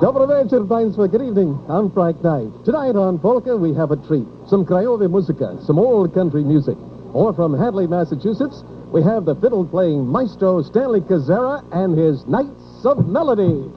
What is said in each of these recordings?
Dobry wieczór, Państwo. Good evening. I'm Frank Knight. Tonight on Polka, we have a treat. Some Krajowa muzyka, some old country music. Or from Hadley, Massachusetts, we have the fiddle-playing maestro Stanley Kozera and his Knights of Melody.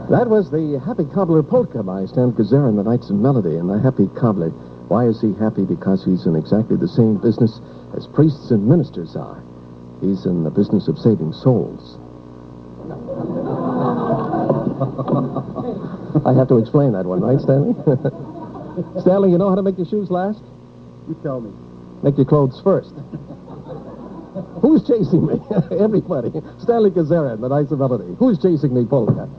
That was the Happy Cobbler Polka by Stanley Kozera and the Knights of Melody. And the Happy Cobbler, why is he happy? Because he's in exactly the same business as priests and ministers are. He's in the business of saving souls. I have to explain that one, right, Stanley? Stanley, you know how to make your shoes last? You tell me. Make your clothes first. Who's chasing me? Everybody. Stanley Kozera and the Knights of Melody. Who's chasing me, Polka?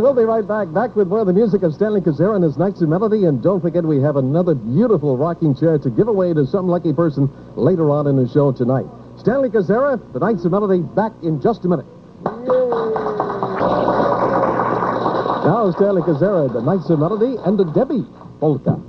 we'll be right back with more of the music of Stanley Kozera and his Knights of Melody. And don't forget, we have another beautiful rocking chair to give away to some lucky person later on in the show tonight. Stanley Kozera, the Knights of Melody, back in just a minute. Now, Stanley Kozera, the Knights of Melody, and the Debbie Polka.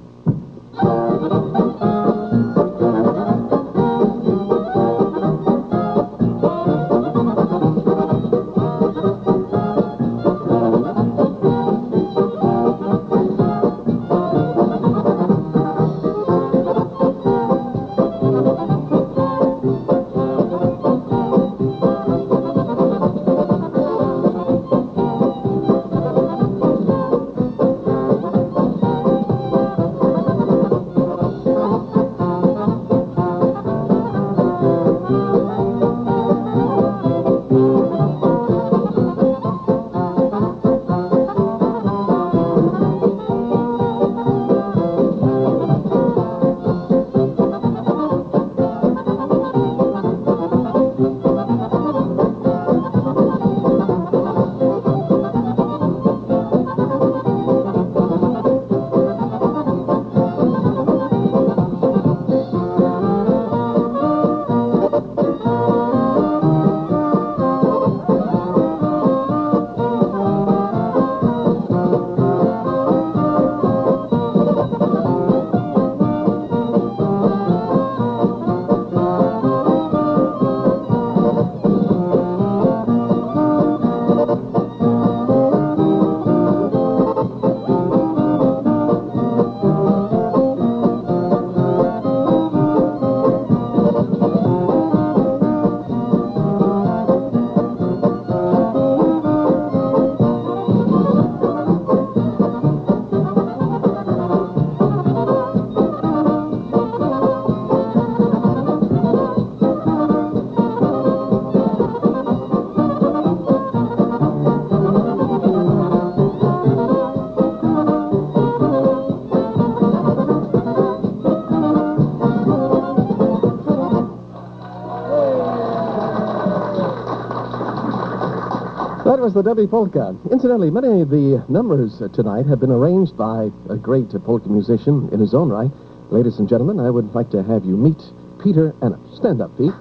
That was the Debbie Polka. Incidentally, many of the numbers tonight have been arranged by a great polka musician in his own right. Ladies and gentlemen, I would like to have you meet Peter Ennis. Stand up, Pete.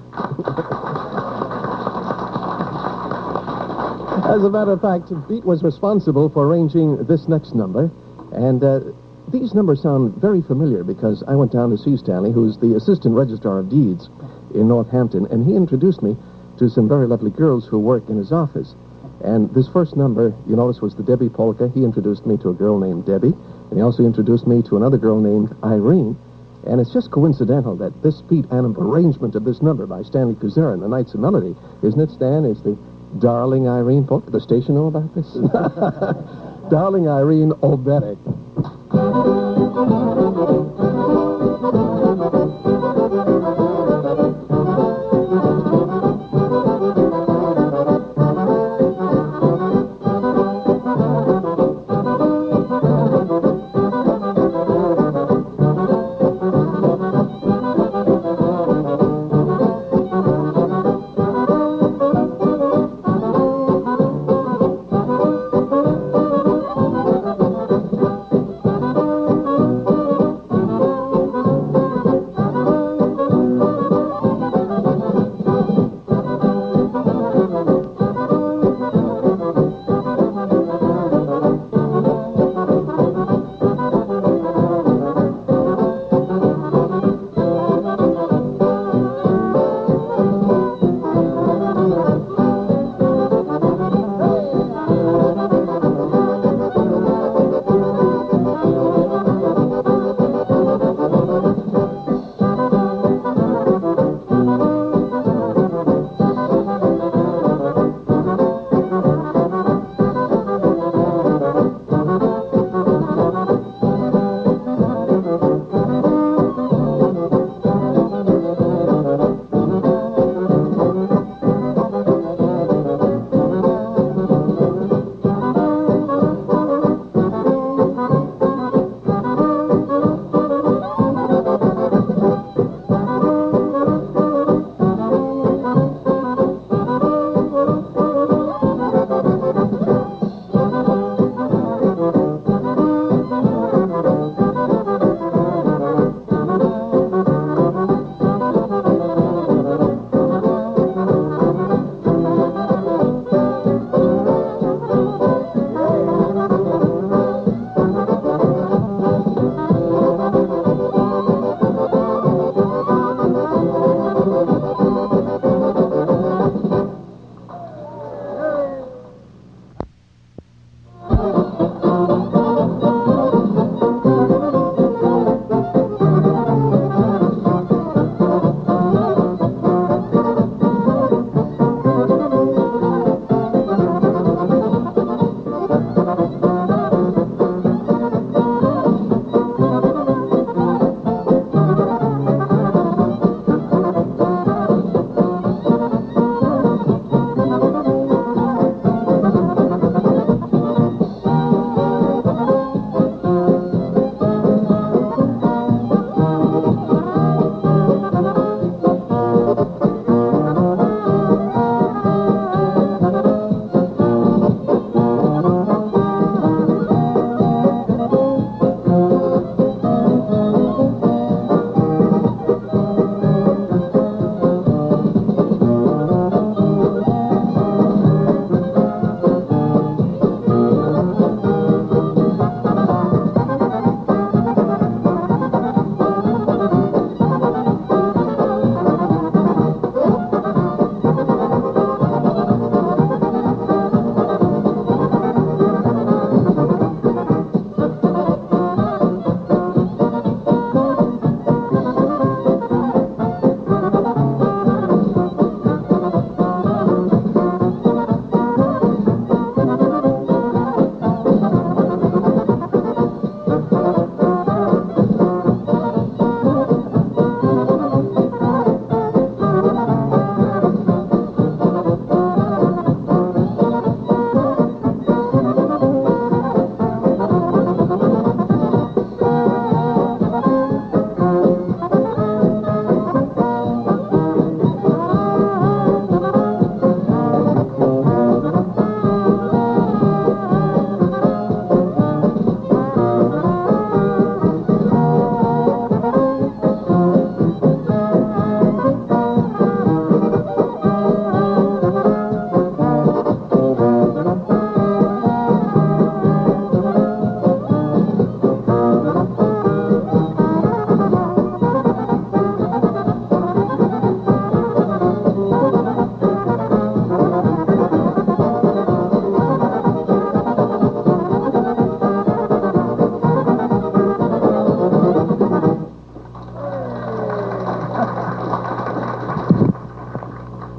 As a matter of fact, Pete was responsible for arranging this next number, and these numbers sound very familiar because I went down to see Stanley, who's the Assistant Registrar of Deeds in Northampton, and he introduced me to some very lovely girls who work in his office. And this first number, you notice, was the Debbie Polka. He introduced me to a girl named Debbie, and he also introduced me to another girl named Irene. And it's just coincidental that this Pete Annam arrangement of this number by Stanley Kozera and the Knights of Melody, isn't it, Stan, is the Darling Irene Polka. The station know about this? Darling Irene Obetic.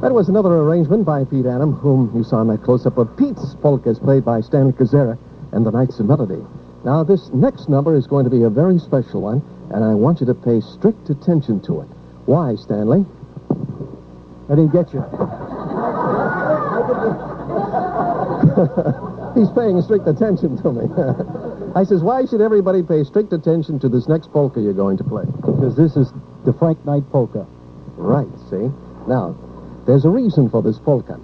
That was another arrangement by Pete Annam, whom you saw in that close-up of Pete's polkas, played by Stanley Kozera and the Knights of Melody. Now, this next number is going to be a very special one, and I want you to pay strict attention to it. Why, Stanley? I didn't get you. He's paying strict attention to me. I says, why should everybody pay strict attention to this next polka you're going to play? Because this is the Frank Knight polka. Right, see? Now, there's a reason for this polka,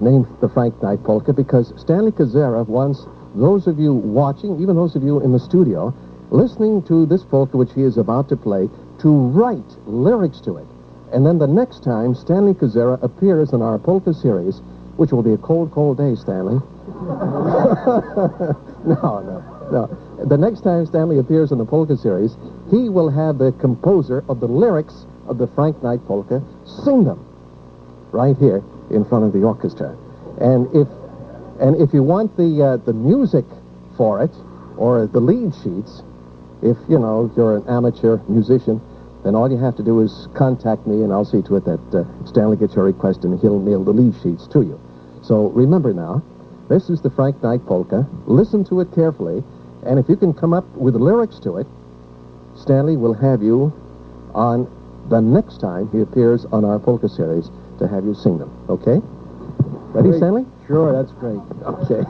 named the Frank Knight polka, because Stanley Kozera wants those of you watching, even those of you in the studio, listening to this polka which he is about to play, to write lyrics to it. And then the next time Stanley Kozera appears in our polka series, which will be a cold, cold day, Stanley. No. The next time Stanley appears in the polka series, he will have the composer of the lyrics of the Frank Knight polka sing them right here in front of the orchestra. And if you want the music for it, or the lead sheets, if you're an amateur musician, then all you have to do is contact me, and I'll see to it that Stanley gets your request, and he'll mail the lead sheets to you. So remember now, this is the Frank Knight polka. Listen to it carefully, and if you can come up with lyrics to it, Stanley will have you on the next time he appears on our polka series to have you sing them. Okay? Ready, Great. Stanley? Sure, that's great. Okay.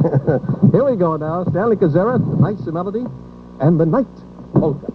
Here we go now. Stanley Kozera, the Knights of Melody, and the Knight polka.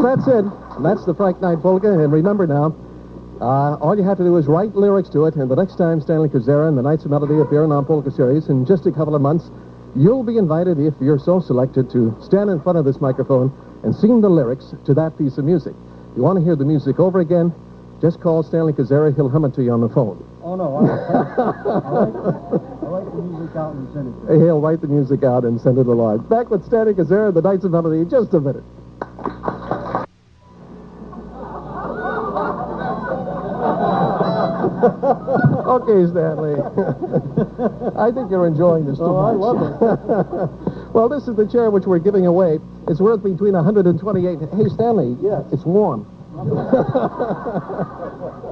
That's it. That's the Frank Knight polka. And remember now, all you have to do is write lyrics to it, and the next time Stanley Kozera and the Knights of Melody appear in our polka series in just a couple of months, you'll be invited, if you're so selected, to stand in front of this microphone and sing the lyrics to that piece of music. If you want to hear the music over again, just call Stanley Kozera. He'll hum it to you on the phone. Oh, no. I'll write the music out and send it to you. He'll write the music out and send it along. Back with Stanley Kozera and the Knights of Melody in just a minute. Okay, Stanley. I think you're enjoying this too much. I love it. Well, this is the chair which we're giving away. It's worth between 128. Hey, Stanley. Yes. It's warm.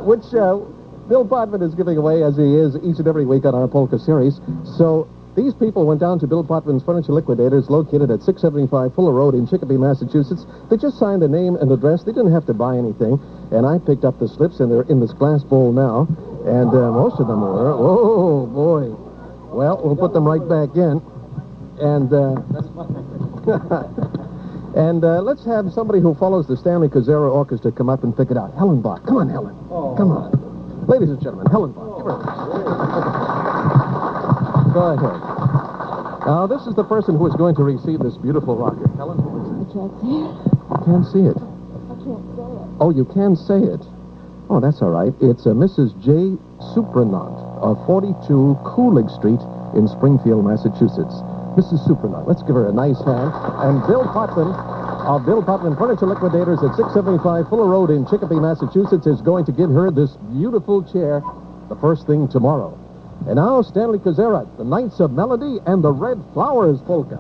Which Bill Potvin is giving away, as he is each and every week on our polka series. So these people went down to Bill Potvin's Furniture Liquidators, located at 675 Fuller Road in Chicopee, Massachusetts. They just signed a name and address. They didn't have to buy anything. And I picked up the slips, and they're in this glass bowl now. And most of them were. Oh, boy. Well, we'll put them right back in. And That's fine. and let's have somebody who follows the Stanley Kozera Orchestra come up and pick it out. Helen Bach. Come on, Helen. Oh. Come on. Ladies and gentlemen, Helen Bach. Give her a go ahead. Now, this is the person who is going to receive this beautiful rocket. Helen, who is it? I can't see it. You can't see it. I can't say it. Oh, you can say it. Oh, that's all right. It's Mrs. J. Supranant of 42 Coolidge Street in Springfield, Massachusetts. Mrs. Supranant. Let's give her a nice hand. And Bill Potman of Bill Potman Furniture Liquidators at 675 Fuller Road in Chicopee, Massachusetts, is going to give her this beautiful chair the first thing tomorrow. And now, Stanley Kozera, the Knights of Melody and the Red Flowers Polka.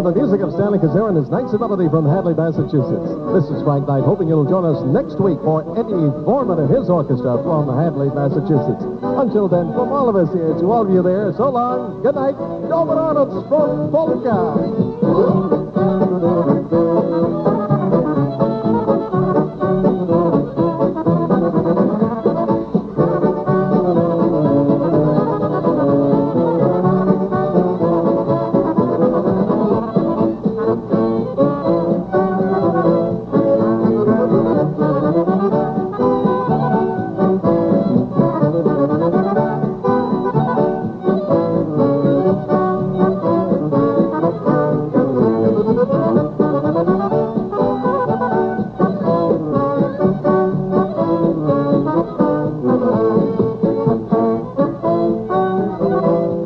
The music of Stanley Kozera and his Knights of Melody from Hadley, Massachusetts. This is Frank Knight, hoping you'll join us next week for Eddie Foreman and his orchestra from Hadley, Massachusetts. Until then, from all of us here, to all of you there, so long, good night, Over Arnold's from Polka.